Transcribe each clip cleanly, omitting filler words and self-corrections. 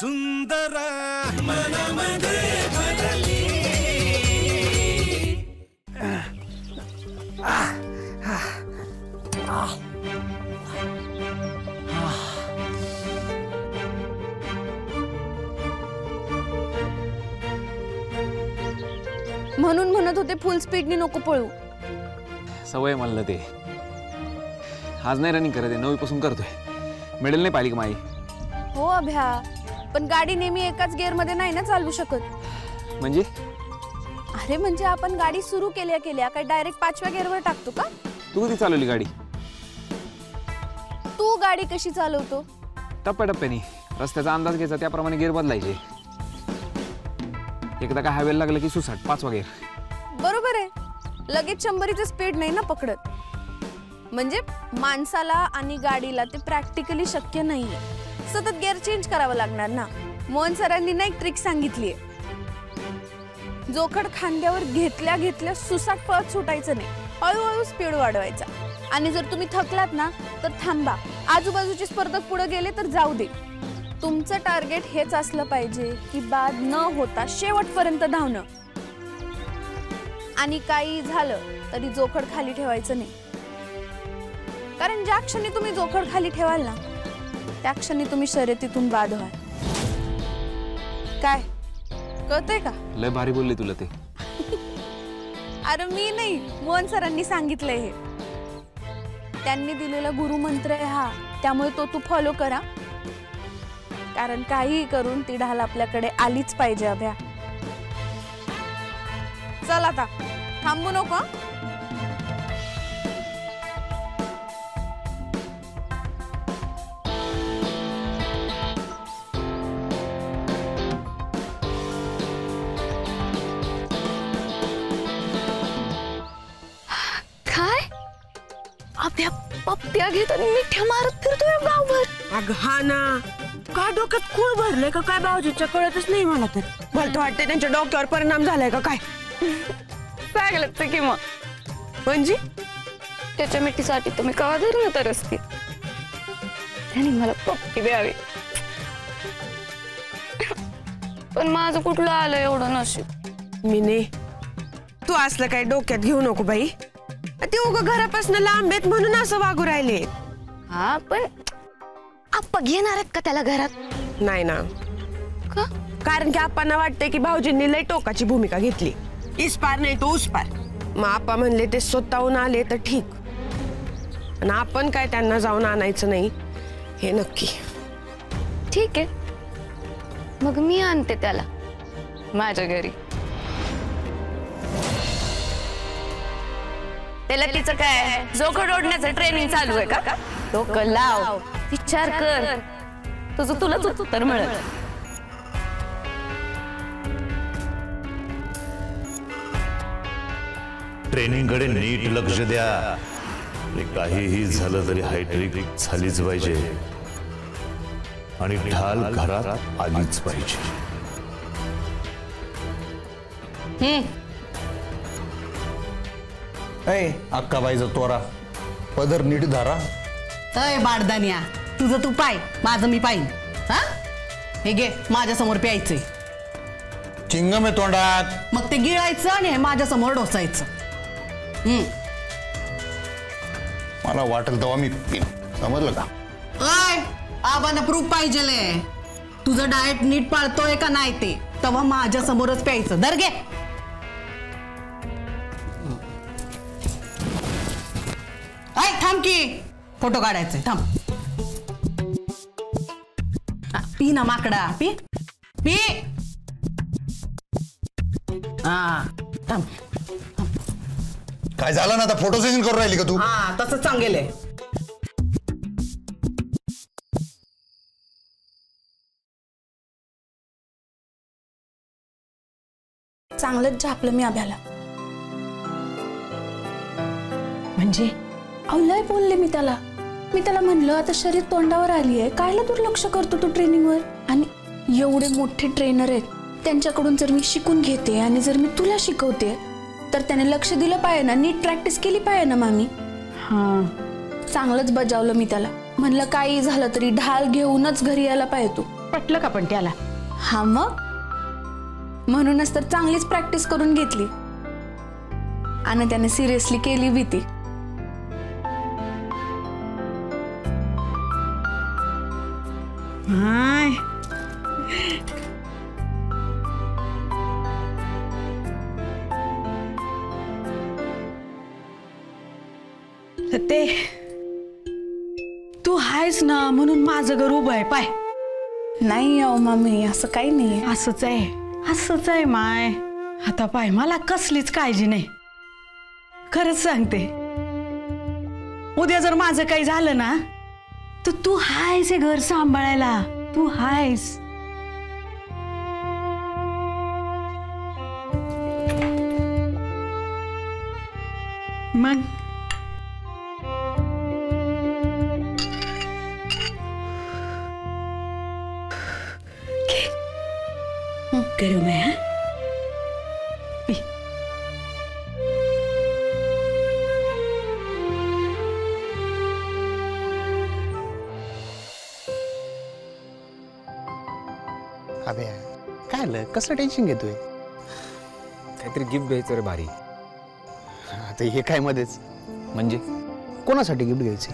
सुंदर मनामध्ये भरली. म्हणून म्हणत होते फुल स्पीडनी नको पळू. सवय म्हणलं ते. आज नाही रनिंग करत आहे, 9वी पासून करतोय. मेडल नाही पाहिली का माई? हो अभ्या, पण गाडी नेहमी एकाच गिअर मध्ये नाही ना चालवू शकत. म्हणजे? अरे म्हणजे आपण गाडी सुरू केल्या केल्या काय डायरेक्ट 5व्या गिअरवर टाकतो का? तू कधी चालवली गाडी? तू गाडी कशी चालवतो? टप्प्याटप्प्याने. रस्त्याचा अंदाज घ्यायचा, त्याप्रमाणे गिअर बदलायचे. एकदा काय हायवेला लागलं की सुसाट 5वा गिअर. बरोबर आहे. लगेच 100ची स्पीड नाही ना पकडत. म्हणजे माणसाला आणि गाडीला ते प्रॅक्टिकली शक्य नाहीये. सतत गिअर चेंज करावं लागणार ना. मोहन सरांनी ना एक ट्रिक सांगितलीये. जोखड खांद्यावर घेतल्या घेतल्या सुसाट पळत सुटायचं नाही, हळूहळू स्पीड वाढवायचा. आणि जर तुम्ही थकलात ना तर थांबा. आजूबाजूचे स्पर्धक पुढे गेले तर जाऊ दे. तुमचं टार्गेट हेच असलं पाहिजे की बाद न होता शेवटपर्यंत धावणं. आणि काही झालं तरी जोखड खाली ठेवायचं नाही. कारण ज्या क्षणी तुम्ही जोखड खाली ठेवाल ना त्या क्षणी तुम्ही शर्यतीतून बाद व्हाल. काय कळतंय का? लय भारी बोलले तुला ते. अरे मी नाही, मोहन सरांनी सांगितलंय हे. त्यांनी दिलेला गुरुमंत्र आहे हा. त्यामुळे तो तू फॉलो करा. कारण काही करून ती ढाल आपल्याकडे आलीच पाहिजे अभ्या. चल आता थांबू नको. काय अभ्या पप्प्या घेत आणि मिठ्या मारत फिरतोय गावभर? अगं हा ना, का डोक्यात खूळ भरले का काय भाऊजीच्या कळतच नाही मला. तर मला तर वाटतं त्यांच्या डोक्यावर परिणाम झालाय का काय. सांगलंच की मग. म्हणजे त्याच्या मिठीसाठी तुम्ही कवा धरून तर असते. त्याने मला पप्पी द्यावी. पण माझं कुठलं आलं एवढं नशीब. मी नाही, तू असलं काय डोक्यात घेऊ नको बाई. ते उगं घरापासून लांब आहेत म्हणून असं वागू राहिले. हा पण आप्पा घेणार आहेत का त्याला घरात? नाही ना. का? कारण की आप्पांना वाटतंय की भाऊजींनी लय टोकाची भूमिका घेतली. इस पार नाही तो उस पार. मग आप्पा म्हणले ते स्वतःहून आले तर ठीक, आणि आपण काय त्यांना जाऊन आणायचं नाही हे नक्की. ठीक आहे, मग मी आणते त्याला माझ्या घरी. त्याला तिचं काय जोखड ओढण्याचं ट्रेनिंग चालू आहे का? डोकं लाव, विचार कर, तुझं तुलाच उत्तर मिळेल. ट्रेनिंगकडे नीट लक्ष द्या. काहीही झालं तरी हायड्रिक झालीच पाहिजे आणि ढाल घरात आलीच पाहिजे. अक्काबाईचा तोरा पदर नीट धरा. अय बाडदानिया, तुझं तू पाय, माझं मी पाहिन. हा हे घे, माझ्या समोर प्यायचंय. चिंगम आहे तोंडात. मग ते गिळायचं आणि हे माझ्या समोर डोसायचं. मला वाटेल तेव्हा मी पिन, समजलं का? अय आबांना प्रूफ पाहिजे. तुझं डाएट नीट पाळतोय का नाही ते तेव्हा माझ्या समोरच प्यायचं. दर घे. थांब की फोटो काढायचे. थांब. पी ना माकडा, पी पी. हा थांब. काय झालं ना, आता फोटो सेशन करून राहिली का तू? हा तसंच सांगेल. चांगलंच झापलं मी अभ्याला. म्हणजे लय बोलले मी त्याला. म्हणलं आता शरीर तोंडावर आली आहे, कायला दुर्लक्ष करतो तू ट्रेनिंगवर. आणि एवढे मोठे ट्रेनर आहेत, त्यांच्याकडून जर मी शिकून घेते आणि जर मी तुला शिकवते तर त्याने लक्ष दिलं पाहिजे ना, नीट प्रॅक्टिस केली पाहिजे ना मामी. चांगलंच बजावलं मी त्याला. म्हणलं काही झालं तरी ढाल घेऊनच घरी यायला पाहिजे तू. पटलं का पण त्याला? हा मग म्हणूनच तर चांगलीच प्रॅक्टिस करून घेतली आणि त्याने सिरियसली केली भीती. हाय ते तू आहेस ना म्हणून माझं घर उभं आहे. पाय नाही अहो मम्मी, असं काही नाही. असंच आहे माय. आता पाय मला कसलीच काळजी नाही, खरंच सांगते. उद्या जर माझं काही झालं ना तर तू हायस हे घर सांभाळायला. तू हायस. मग गरम आहे. पी. अबे काय आलं, कसलं टेन्शन घेतोय? काहीतरी गिफ्ट घ्यायचं रे भारी. आता हे काय मध्येच? म्हणजे कोणासाठी गिफ्ट घ्यायचे?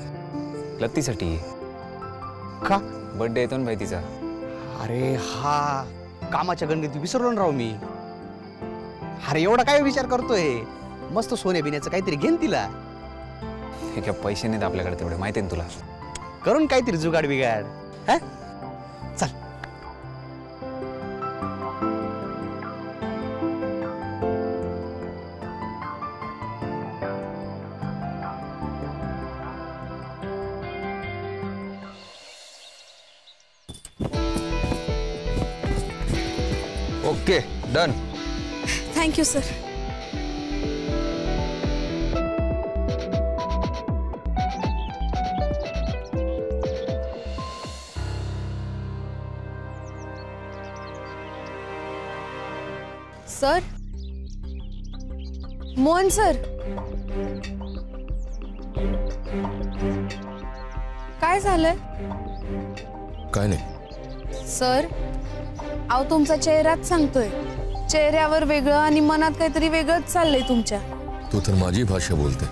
लत्तीसाठी. का? बर्थडे येतो ना भाई तिचा. अरे हा, कामाच्या गणगती विसरलो ना राव मी. अरे एवढा काय विचार करतोय? मस्त सोने बिण्याचं काहीतरी घेन तिला. हे काय पैसे नाहीत आपल्याकडे तेवढे, माहिती आहे ना तुला. करून काहीतरी जुगाड बिगाड. हा चल. Okay done. Thank you sir. Sir, Mohan sir, काय झालंय? काय नाही सर, अहो तुमचा चेहराच सांगतोय. चेहऱ्यावर वेगळं आणि मनात काहीतरी वेगळंच चाललंय तुमच्या. तू तर माझी भाषा बोलते.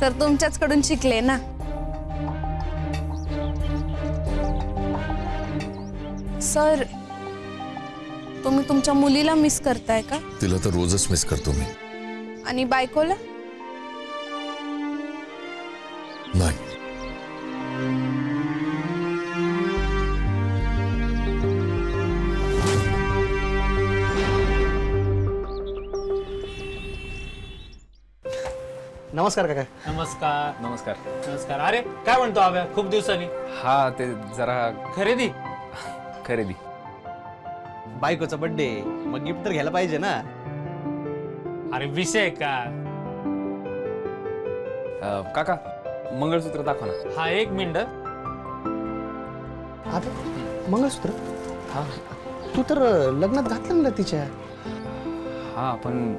सर तुमच्याच कडून शिकले ना. सर, तुम्ही तुमच्या मुलीला मिस करताय का? तिला तर रोजच मिस करतो मी. आणि बायकोला? नाही. नमस्कार काका. नमस्कार. नमस्कार. नमस्कार. अरे काय म्हणतो आव्या, खूप दिवसांनी? हा ते जरा खरेदी. बायकोचा बर्थडे, मग गिफ्ट तर घ्यायला पाहिजे ना. अरे विषय का? काका मंगळसूत्र दाखवा ना. हा एक मिनिट. आता मंगळसूत्र? हा तू तर लग्नात घातलं ना तिच्या. हा पण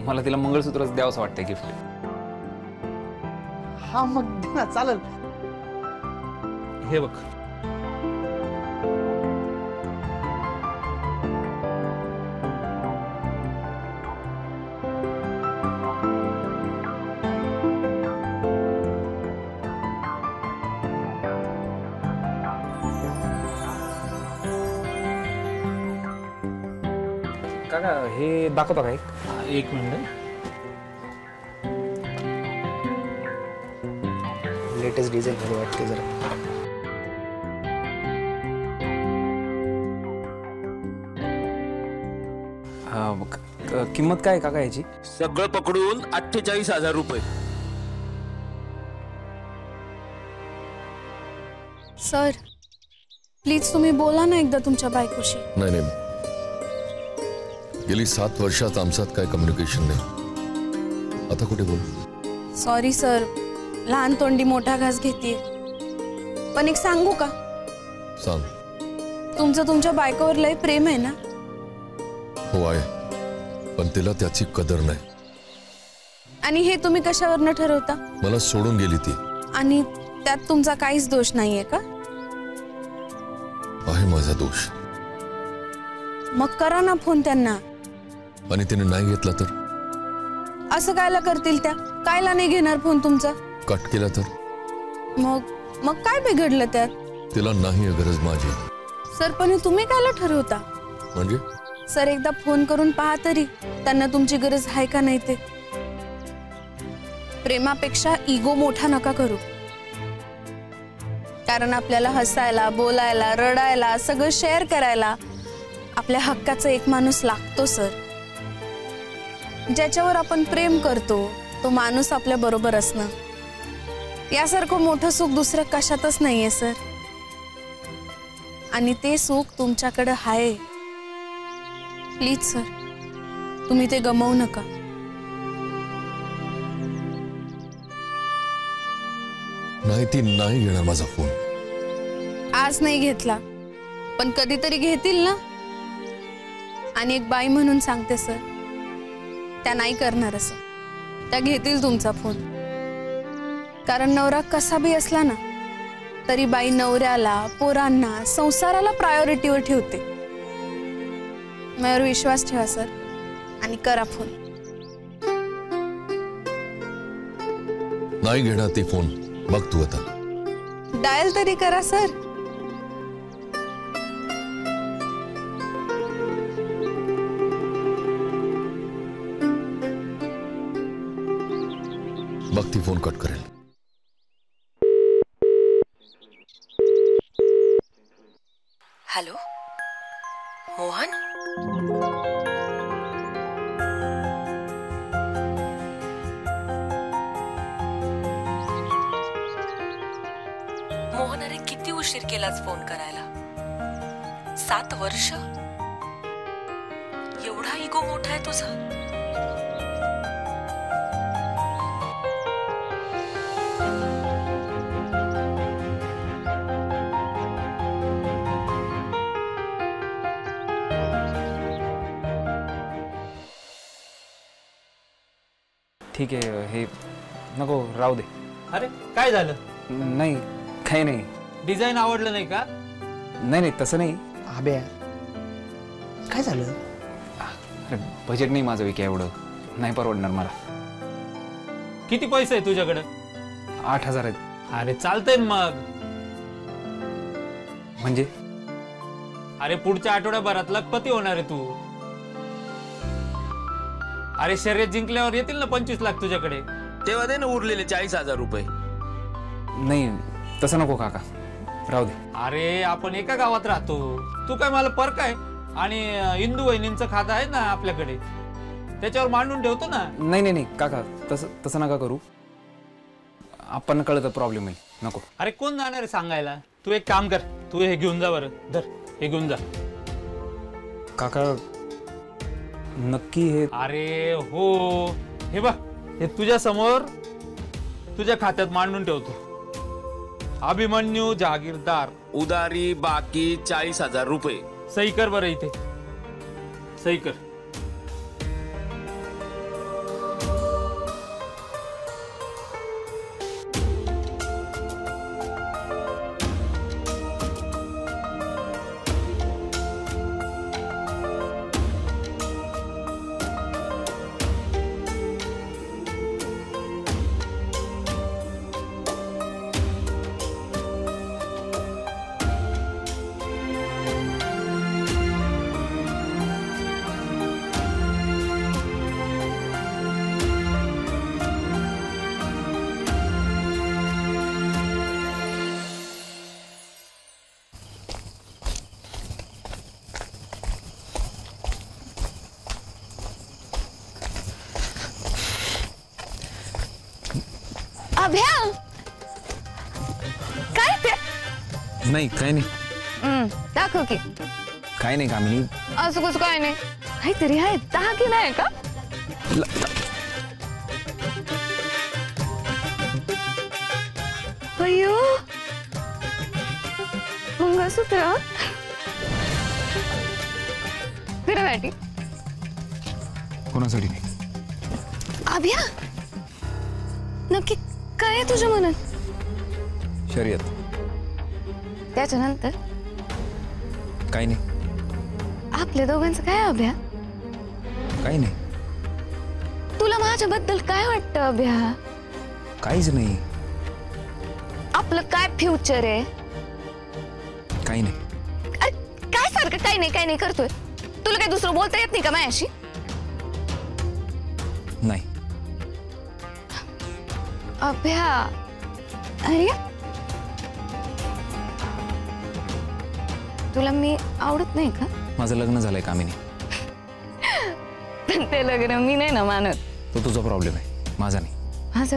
मला तिला मंगळसूत्रच द्यावंसं वाटतंय गिफ्ट. हा मग दे ना, चालेल. हे बघ. काका हे दाखवता का एक मिनिट. लेटेस्ट डिझाईन मध्ये वाटते जरा. किंमत काय काका याची? सगळं पकडून 48,000 रुपये. सर प्लीज तुम्ही बोला ना एकदा तुमच्या बायकोशी. नाही गेली 7 वर्षात आमच्यात काय कम्युनिकेशन नाही. आता कुठे बोल. सॉरी सर, लहान तोंडी मोठा घास घेते. पण एक सांगू का? सांग. तुमचं तुमच्या बायकोवर लय प्रेम आहे ना? हो आहे, पण तिला त्याची कदर नाही. आणि हे तुम्ही कशावरनं ठरवता? मला सोडून गेली ती. आणि त्यात तुमचा काहीच दोष नाहीये का? आहे माझा दोष. मग करा ना फोन त्यांना. आणि तिने नाही घेतला तर? असं कायला करतील त्या? कायला नाही घेणार फोन तुमचा? कट केला तर? मग काय बिघडलं त्यात? तिला नाही गरज माझी. सर पण हे तुम्ही कायला ठरवता? म्हणजे? सर एकदा फोन करून पहा तरी त्यांना तुमची गरज आहे का नाही ते. प्रेमापेक्षा इगो मोठा नका करू. कारण आपल्याला हसायला, बोलायला, रडायला, सगळं शेअर करायला आपल्या हक्काचा एक माणूस लागतो सर. ज्याच्यावर आपण प्रेम करतो तो माणूस आपल्या बरोबर असणं यासारखं मोठं सुख दुसरं कशातच नाहीये सर. आणि ते सुख तुमच्याकडे आहे. प्लीज सर, तुम्ही ते गमावू नका. नाही, ती नाही घेणार माझा फोन. आज नाही घेतला पण कधीतरी घेतील ना. आणि एक बाई म्हणून सांगते सर, त्या नाही करणार असं. त्या घेतील तुमचा फोन. कारण नवरा कसा बी असला ना तरी बाई नवऱ्याला, पोरांना, संसाराला प्रायोरिटीवर ठेवते. माझ्यावर विश्वास ठेवा सर आणि करा फोन. नाही घेणार ती फोन. बघ तू आता. डायल तरी करा सर. बघ ती फोन कट करेल. हॅलो मोहन. मोहन, अरे किती उशीर केलाच फोन करायला. 7 वर्ष. एवढा इगो मोठा आहे तुझा. ठीक आहे, हे नको, राहू दे. अरे काय झालं? नाही, काही नाही. डिझाईन आवडलं नाही का? नाही नाही, तसं नाही. अबे काय झालं? अरे बजेट नाही माझं विके, एवढं नाही परवडणार मला. किती पैसे आहे तुझ्याकडे? 8,000 आहेत. अरे चालतंय मग. म्हणजे? अरे पुढच्या आठवड्याभरात लखपती होणार आहे तू. अरे शर्यत जिंकल्यावर येतील ना 25 लाख तुझ्याकडे. तेव्हा दे ना उरलेले 40,000 रुपये. नाही, तसं नको काका, राहू दे. अरे आपण एका गावात राहतो. तू काय मला परक आहे? आणि इंदू वहिनींचं खातं आहे ना आपल्याकडे, त्याच्यावर मांडून ठेवतो ना. नाही नाही नाही काका, तसं नका करू. आपण कळतं प्रॉब्लेम आहे, नको. अरे कोण जाणार आहे सांगायला? तू एक काम कर, तू हे घेऊन जा बरं. धर, हे घेऊन जा. काका नक्की हे? अरे हो, हे बघ, हे तुझ्या समोर तुझ्या खात्यात मांडून ठेवतो. अभिमन्यू जहागीरदार, उधारी बाकी 40,000 रुपये. सही कर बरं, इथे सही कर. अभ्या, काय ते? नाही, काही नाही. दाखव की. काही नाही कामिनी. असं कसं काय नाही? काहीतरी आहे. दागिना आहे का? अय्यो, मंगळसूत्र. फिरासाठी. कोणासाठी नाही? अभ्या, नक्की काय आहे तुझ्या मनात? शर्यत. त्याच्यानंतर काही नाही. आपल्या दोघांचं काय अभ्या? काही नाही. तुला माझ्याबद्दल काय वाटतं अभ्या? काहीच नाही. आपलं काय फ्युचर आहे? काही नाही. अरे काय सारखं काही नाही करतोय? तुला काही दुसरं बोलता येत नाही का माझ्याशी? नाही. अभ्या, अरे तुला मी आवडत नाही का? माझं लग्न झालंय कामिनी. पण ते लग्न मी नाही ना मानत. तो तुझा प्रॉब्लेम आहे, माझा नाही. माझा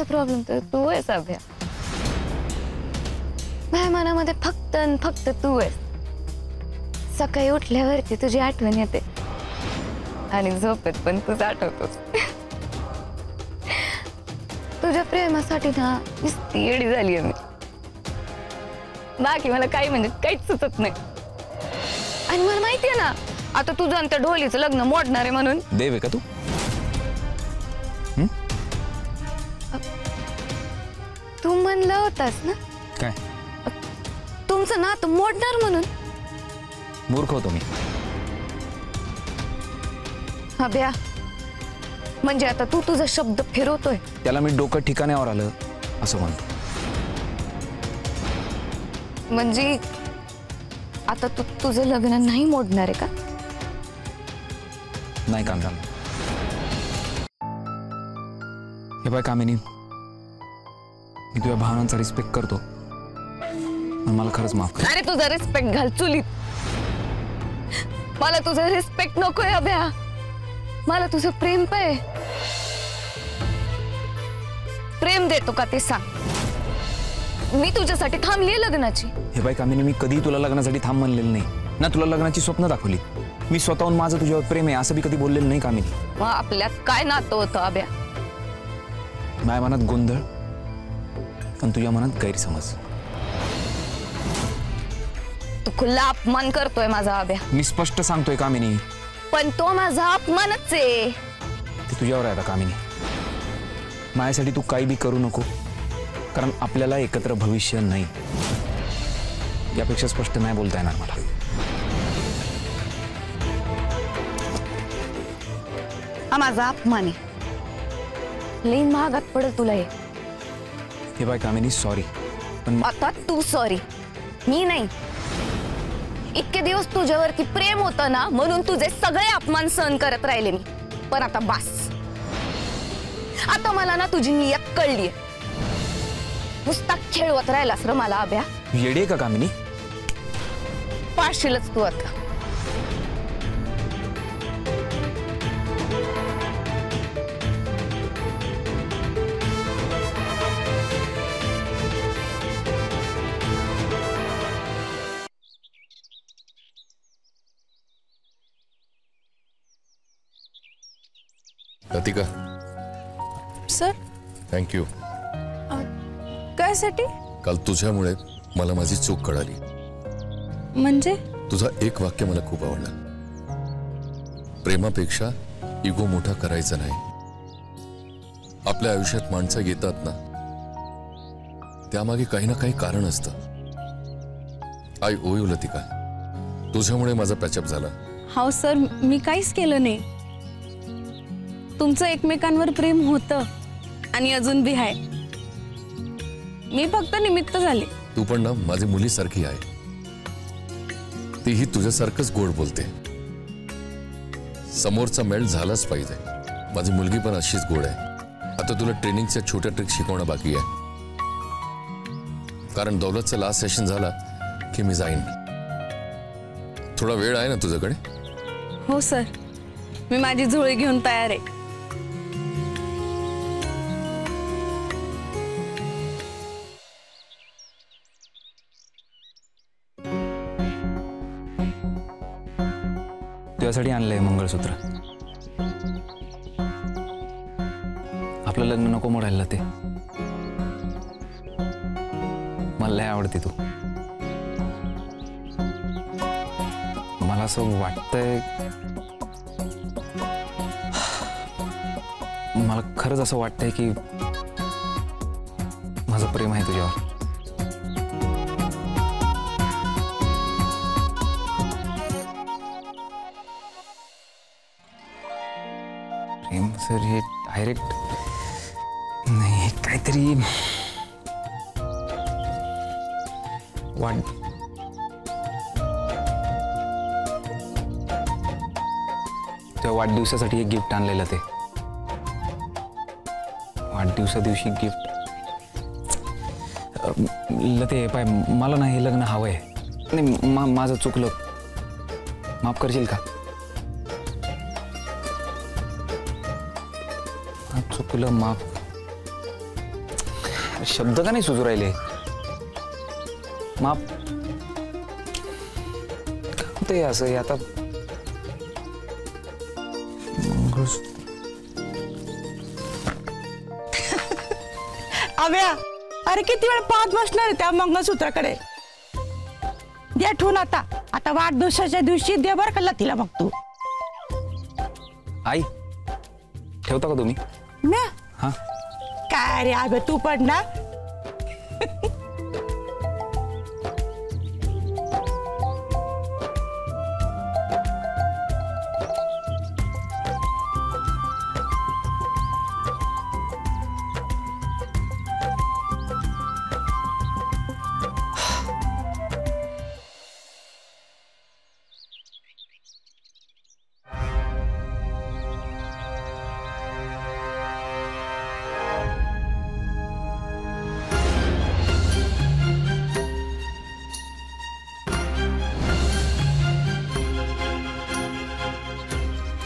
प्रॉब्लेम तर तू आहेस अभ्या. माझ्या मनामध्ये फक्त आणि फक्त तू आहेस. सकाळी उठल्यावरती तुझी आठवण येते आणि झोपेत पण तूच आठवतोस. तुझ्या प्रेमासाठी ना नुसती येडी झाली आहे मी. बाकी मला काही म्हणजे काहीच सुचत नाही. आणि मला माहितीये ना आता तुझं आणि त्या ढोलीचं लग्न मोडणार आहे म्हणून. देव आहे का तू? तू म्हणला होतास ना काय तुमचं नातं मोडणार म्हणून. मूर्ख होतो मी. अभ्या, म्हणजे आता तू तुझा शब्द फिरवतोय. त्याला मी डोकं ठिकाण्यावर आलं असं म्हणतो. म्हणजे आता तू तुझं लग्न नाही मोडणार आहे का? नाही कामराम. हे बाय कामिनी, मी तुझ्या भावनांचा रिस्पेक्ट करतो, पण मला खरंच माफ कर. अरे तुझा रिस्पेक्ट घाल चुलीत. मला तुझा रिस्पेक्ट नकोय अभ्या. मला तुझं प्रेम पाहिजे. प्रेम देतो का ते सांग. मी तुझ्यासाठी थांबली लग्नाची. हे बाय कामिनी, मी कधी तुला लग्नासाठी थांब म्हणलेलं नाही ना. तुला लग्नाची स्वप्न दाखवली. मी स्वतःहून माझं तुझ्यावर प्रेम आहे असं बी कधी बोललेलं नाही कामिनी. मग आपल्यात काय नातं होतं अभ्या? माझ्या मनात गोंधळ आणि तुझ्या मनात गैरसमज. तू खुला अपमान करतोय माझा अभ्या. मी स्पष्ट सांगतोय कामिनी. पण तो माझा अपमानच आहे. ते तुझ्यावर आहे आता कामिनी. माझ्यासाठी तू काही बी करू नको, कारण आपल्याला एकत्र भविष्य नाही. यापेक्षा स्पष्ट नाही बोलता येणार मला. हा माझा अपमान आहे. लई महागात पडेल तुला हे. हे बाय कामिनी, सॉरी, पण आता तू सॉरी, मी नाही. इतके दिवस तुझ्यावरती प्रेम होतं ना म्हणून तुझे सगळे अपमान सहन करत राहिले मी. पण आता बास. आता मला ना तुझी नियत कळलीये. नुसता खेळवत राहिलास र मला अभ्या. येडे का कामिनी? पाशीलच तू आता. Latika, sir thank you. कायसाठी? काल तुझ्यामुळे मला माझी चूक कळाली. म्हणजे? तुझा एक वाक्य मला खूप आवडलं. प्रेमापेक्षा इगो मोठा करायचा नाही. आपल्या आयुष्यात माणसं येतात ना, त्यामागे काही ना काही कारण असतं. I owe you Latika. तुझ्यामुळे माझा पॅचअप झाला. हो सर, मी काहीच केलं नाही. तुमचं एकमेकांवर प्रेम होतं आणि अजून बी आहे. मी फक्त निमित्त झाले. तू पण ना माझी मुलीसारखी आहे. तीही तुझ्यासारखंच गोड बोलते. समोरचा मेळ झालाच पाहिजे. माझी मुलगी पण अशीच गोड आहे. आता तुला ट्रेनिंगच्या छोट्या ट्रिक शिकवणं बाकी आहे, कारण दौलतचा लास्ट सेशन झाला की मी जाईन. थोडा वेळ आहे ना तुझ्याकडे? हो सर, मी माझी झोळी घेऊन तयार आहे. तुझ्यासाठी आणलंय मंगळसूत्र. आपलं लग्न नको मोडायला ते. मला लय आवडते तू. मला असं वाटतंय, मला खरंच असं वाटतंय की माझं प्रेम आहे तुझ्यावर. सर हे डायरेक्ट नाही काहीतरी त्या वाढदिवसासाठी एक गिफ्ट आणलेलं ते वाढदिवसा दिवशी गिफ्ट लते पाय मला ना हे लग्न हवंय नाही माझं चुकलं माफ करशील का चुकलं माफ शब्द का नाही सुचू राहिले माफ होते असं हे आता अव्या अरे किती वेळ पाहत बसणार त्या मंगळसूत्राकडे द्या ठेवून आता आता वाढदिवसाच्या दिवशी दे बरं का तिला बघ तू आई ठेवता का तुम्ही म्या हा काय रे अबे तू पण ना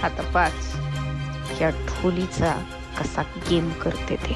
आता पाच या ढोलीचा कसा गेम करते ते